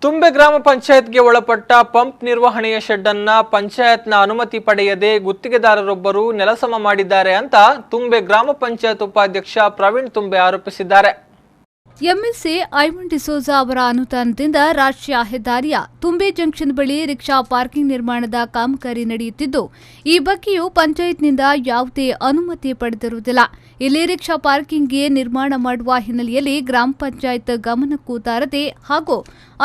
ತುಂಬೆ ಗ್ರಾಮ ಪಂಚಾಯತ್ಗೆ ಒಳಪಟ್ಟ ಪಂಪ್ ನಿರ್ವಹಣೆಯ ಶೆಡ್ ಅನ್ನ ಪಂಚಾಯತ್ನ ಅನುಮತಿ ಪಡೆಯದೆ ಗುತ್ತಿಗೆದಾರರೊಬ್ಬರು ನೆಲಸಮ ಮಾಡಿದ್ದಾರೆ ಅಂತ ತುಂಬೆ ಗ್ರಾಮ ಪಂಚಾಯತ್ ಉಪಾಧ್ಯಕ್ಷ ಪ್ರವೀಣ್ ತುಂಬೆ ಆರೋಪಿಸಿದ್ದಾರೆ. ಎಂಎಲ್ಸಿ ಐಮನ್ ಡಿಸೋಜಾ ಅವರ ಅನುದಾನದಿಂದ ರಾಷ್ಟ್ರೀಯ ಹೆದ್ದಾರಿಯ ತುಂಬೆ ಜಂಕ್ಷನ್ ಬಳಿ ರಿಕ್ಷಾ ಪಾರ್ಕಿಂಗ್ ನಿರ್ಮಾಣದ ಕಾಮಗಾರಿ ನಡೆಯುತ್ತಿದ್ದು, ಈ ಬಗ್ಗೆಯೂ ಪಂಚಾಯತ್ನಿಂದ ಯಾವುದೇ ಅನುಮತಿ ಪಡೆದಿರುವುದಿಲ್ಲ. ಇಲ್ಲಿ ರಿಕ್ಷಾ ಪಾರ್ಕಿಂಗ್ಗೆ ನಿರ್ಮಾಣ ಮಾಡುವ ಹಿನ್ನೆಲೆಯಲ್ಲಿ ಗ್ರಾಮ ಪಂಚಾಯತ್ ಗಮನಕ್ಕೂ ತಾರದೆ ಹಾಗೂ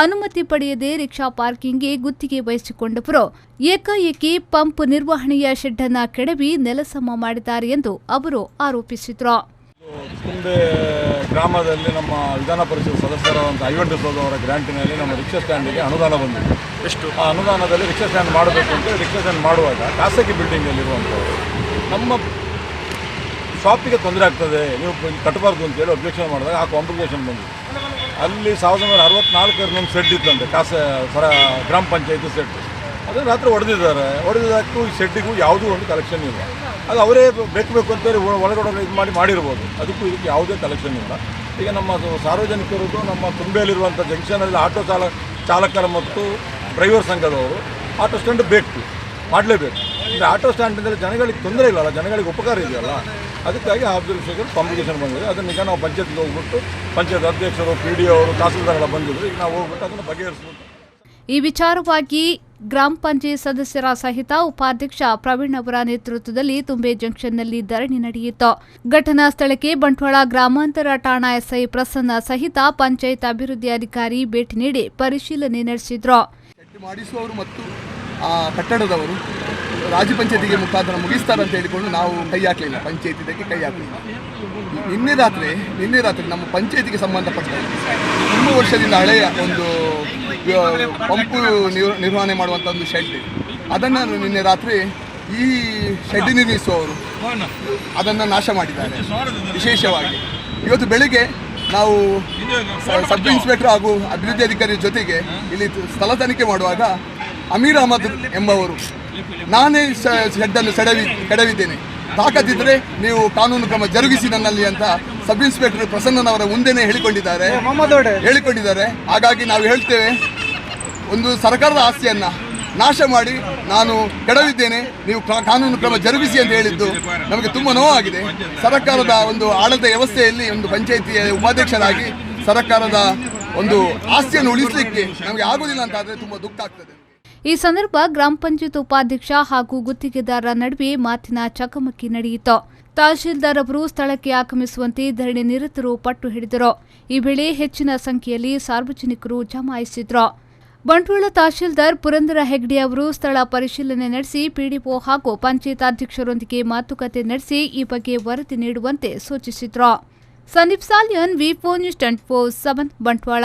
ಅನುಮತಿ ಪಡೆಯದೆ ರಿಕ್ಷಾ ಪಾರ್ಕಿಂಗ್ಗೆ ಗುತ್ತಿಗೆ ವಹಿಸಿಕೊಂಡವರು ಏಕಾಏಕಿ ಪಂಪ್ ನಿರ್ವಹಣೆಯ ಶೆಡ್ ಅನ್ನು ಕೆಡವಿ ನೆಲಸಮ ಮಾಡಿದ್ದಾರೆ ಎಂದು ಅವರು ಆರೋಪಿಸಿದರು. ತುಂಬೆ ಗ್ರಾಮದಲ್ಲಿ ನಮ್ಮ ವಿಧಾನ ಪರಿಷತ್ ಸದಸ್ಯರಾದಂಥ ಐವನ್ ಡಿಸೋಜ್ ಅವರ ಗ್ರಾಂಟಿನಲ್ಲಿ ನಮ್ಮ ರಿಕ್ಷಾ ಸ್ಟ್ಯಾಂಡಿಗೆ ಅನುದಾನ ಬಂದಿದೆ. ಆ ಅನುದಾನದಲ್ಲಿ ರಿಕ್ಷಾ ಸ್ಟ್ಯಾಂಡ್ ಮಾಡಬೇಕು ಅಂತ ರಿಕ್ಷಾ ಸ್ಟ್ಯಾಂಡ್ ಮಾಡುವಾಗ ಖಾಸಗಿ ಬಿಲ್ಡಿಂಗಲ್ಲಿರುವಂಥವ್ರು ನಮ್ಮ ಶಾಪಿಗೆ ತೊಂದರೆ ಆಗ್ತದೆ, ನೀವು ಕಟ್ಟಬಾರ್ದು ಅಂತೇಳಿ ಅಬ್ಜೆಕ್ಷನ್ ಮಾಡಿದಾಗ ಆ ಕಾಂಪ್ಲಿಕೇಶನ್ ಬಂದಿದೆ. ಅಲ್ಲಿ 1964 ನಮ್ಮ ಸೆಡ್ ಇತ್ತಂತೆ, ಗ್ರಾಮ ಪಂಚಾಯತಿ ಸೆಡ್. ಅದನ್ನು ರಾತ್ರಿ ಹೊಡೆದಿದ್ದಕ್ಕೂ ಈ ಶೆಡ್ಡಿಗೂ ಯಾವುದೂ ಒಂದು ಕಲೆಕ್ಷನ್ ಇಲ್ಲ. ಅದು ಅವರೇ ಬೇಕು ಅಂತೇಳಿ ಒಳಗಡೆ ಇದು ಮಾಡಿರ್ಬೋದು. ಅದಕ್ಕೂ ಇದಕ್ಕೆ ಯಾವುದೇ ಕಲೆಕ್ಷನ್ ಇಲ್ಲ. ಈಗ ನಮ್ಮ ಸಾರ್ವಜನಿಕರದ್ದು ನಮ್ಮ ತುಂಬೆಯಲ್ಲಿರುವಂಥ ಜಂಕ್ಷನಲ್ಲಿ ಆಟೋ ಚಾಲಕರ ಮತ್ತು ಡ್ರೈವರ್ ಸಂಘದವರು ಆಟೋ ಸ್ಟ್ಯಾಂಡ್ ಮಾಡಲೇಬೇಕು. ಅಂದರೆ ಆಟೋ ಸ್ಟ್ಯಾಂಡಿಂದ ಜನಗಳಿಗೆ ತೊಂದರೆ ಇಲ್ಲಲ್ಲ, ಜನಗಳಿಗೆ ಉಪಕಾರ ಇದೆಯಲ್ಲ, ಅದಕ್ಕಾಗಿ ಆಬ್ಸರ್ವೇಷನ್ ಕಾಂಪ್ಲಿಕೇಶನ್ ಬಂದಿದೆ. ಅದನ್ನು ಈಗ ನಾವು ಪಂಚಾಯತ್ಗೆ ಹೋಗ್ಬಿಟ್ಟು ಪಂಚಾಯತ್ ಅಧ್ಯಕ್ಷರು, PDO ಅವರು, ತಹಸೀಲ್ದಾರ್ ಎಲ್ಲ ಬಂದಿದ್ರು. ಈಗ ನಾವು ಹೋಗ್ಬಿಟ್ಟು ಅದನ್ನು ಬಗೆಹರಿಸ್ಬೋದು. ಈ ವಿಚಾರವಾಗಿ ಗ್ರಾಮ ಪಂಚಾಯತ್ ಸದಸ್ಯರ ಸಹಿತ ಉಪಾಧ್ಯಕ್ಷ ಪ್ರವೀಣ್ ಅವರ ನೇತೃತ್ವದಲ್ಲಿ ತುಂಬೆ ಜಂಕ್ಷನ್ನಲ್ಲಿ ಧರಣಿ ನಡೆಯಿತು. ಘಟನಾ ಸ್ಥಳಕ್ಕೆ ಬಂಟ್ವಾಳ ಗ್ರಾಮಾಂತರ ಠಾಣಾ ಎಸ್ಐ ಪ್ರಸನ್ನ ಸಹಿತ ಪಂಚಾಯತ್ ಅಭಿವೃದ್ಧಿ ಅಧಿಕಾರಿ ಭೇಟಿ ನೀಡಿ ಪರಿಶೀಲನೆ ನಡೆಸಿದ್ರು. ಮಾಡಿಸುವವರು ಮತ್ತು ಕಟ್ಟಡದವರು ರಾಜ್ಯ ಪಂಚಾಯತಿಗೆ ಮುಖಾಂತರ ಮುಗಿಸ್ತಾರೆ ಅಂತ ಹೇಳಿಕೊಂಡು ನಾವು ಕೈ ಹಾಕಲಿಲ್ಲ, ಪಂಚಾಯತ್ ಇದಕ್ಕೆ ಕೈ ಹಾಕಲಿಲ್ಲ. ನಿನ್ನೆ ರಾತ್ರಿ ನಮ್ಮ ಪಂಚಾಯತಿಗೆ ಸಂಬಂಧಪಟ್ಟ 3 ವರ್ಷದಿಂದ ಹಳೆಯ ಒಂದು ಪಂಪು ನಿರ್ವಹಣೆ ಮಾಡುವಂಥ ಒಂದು ಶೆಡ್, ಅದನ್ನು ನಿನ್ನೆ ರಾತ್ರಿ ಈ ಶೆಡ್ ನಿರ್ಮಿಸುವವರು ಅದನ್ನು ನಾಶ ಮಾಡಿದ್ದಾರೆ. ವಿಶೇಷವಾಗಿ ಇವತ್ತು ಬೆಳಿಗ್ಗೆ ನಾವು ಸಬ್ ಇನ್ಸ್ಪೆಕ್ಟರ್ ಹಾಗೂ ಅಭಿವೃದ್ಧಿ ಅಧಿಕಾರಿ ಜೊತೆಗೆ ಇಲ್ಲಿ ಸ್ಥಳ ತನಿಖೆ ಮಾಡುವಾಗ ಅಮೀರ್ ಅಹಮದ್ ಎಂಬವರು ನಾನೇ ಶೆಡ್ಡನ್ನು ಕೆಡವಿದ್ದೇನೆ, ತಾಕತ್ತಿದ್ರೆ ನೀವು ಕಾನೂನು ಕ್ರಮ ಜರುಗಿಸಿ ನನ್ನಲ್ಲಿ ಅಂತ ಸಬ್ ಇನ್ಸ್ಪೆಕ್ಟರ್ ಪ್ರಸನ್ನನವರ ಮುಂದೆನೇ ಹೇಳಿಕೊಂಡಿದ್ದಾರೆ. ಹಾಗಾಗಿ ನಾವು ಹೇಳ್ತೇವೆ, ಒಂದು ಸರ್ಕಾರದ ಆಸ್ತಿಯನ್ನು ನಾಶ ಮಾಡಿ ನಾನು ಕೆಡವಿದ್ದೇನೆ, ನೀವು ಕಾನೂನು ಕ್ರಮ ಜರುಗಿಸಿ ಅಂತ ಹೇಳಿದ್ದು ನಮಗೆ ತುಂಬ ನೋವಾಗಿದೆ. ಸರ್ಕಾರದ ಒಂದು ಆಡಳಿತ ವ್ಯವಸ್ಥೆಯಲ್ಲಿ ಒಂದು ಪಂಚಾಯಿತಿಯ ಉಪಾಧ್ಯಕ್ಷರಾಗಿ ಸರ್ಕಾರದ ಒಂದು ಆಸ್ತಿಯನ್ನು ಉಳಿಸಲಿಕ್ಕೆ ನಮಗೆ ಆಗುವುದಿಲ್ಲ ಅಂತ ಆದರೆ ತುಂಬ ದುಃಖ ಆಗ್ತದೆ. ಈ ಸಂದರ್ಭ ಗ್ರಾಮ ಪಂಚಾಯತ್ ಉಪಾಧ್ಯಕ್ಷ ಹಾಗೂ ಗುತ್ತಿಗೆದಾರರ ನಡುವೆ ಮಾತಿನ ಚಕಮಕಿ ನಡೆಯಿತು. ತಹಶೀಲ್ದಾರ್ ಅವರು ಸ್ಥಳಕ್ಕೆ ಆಗಮಿಸುವಂತೆ ಧರಣಿ ನಿರತರು ಪಟ್ಟು ಹಿಡಿದರು. ಈ ವೇಳೆ ಹೆಚ್ಚಿನ ಸಂಖ್ಯೆಯಲ್ಲಿ ಸಾರ್ವಜನಿಕರು ಜಮಾಯಿಸಿದ್ರು. ಬಂಟ್ವಾಳ ತಹಶೀಲ್ದಾರ್ ಪುರಂದರ ಹೆಗ್ಡೆ ಅವರು ಸ್ಥಳ ಪರಿಶೀಲನೆ ನಡೆಸಿ PDO ಹಾಗೂ ಪಂಚಾಯತ್ ಅಧ್ಯಕ್ಷರೊಂದಿಗೆ ಮಾತುಕತೆ ನಡೆಸಿ ಈ ಬಗ್ಗೆ ವರದಿ ನೀಡುವಂತೆ ಸೂಚಿಸಿದ್ರು. Sandeep Salian, V4 News 24/7 Bantwal.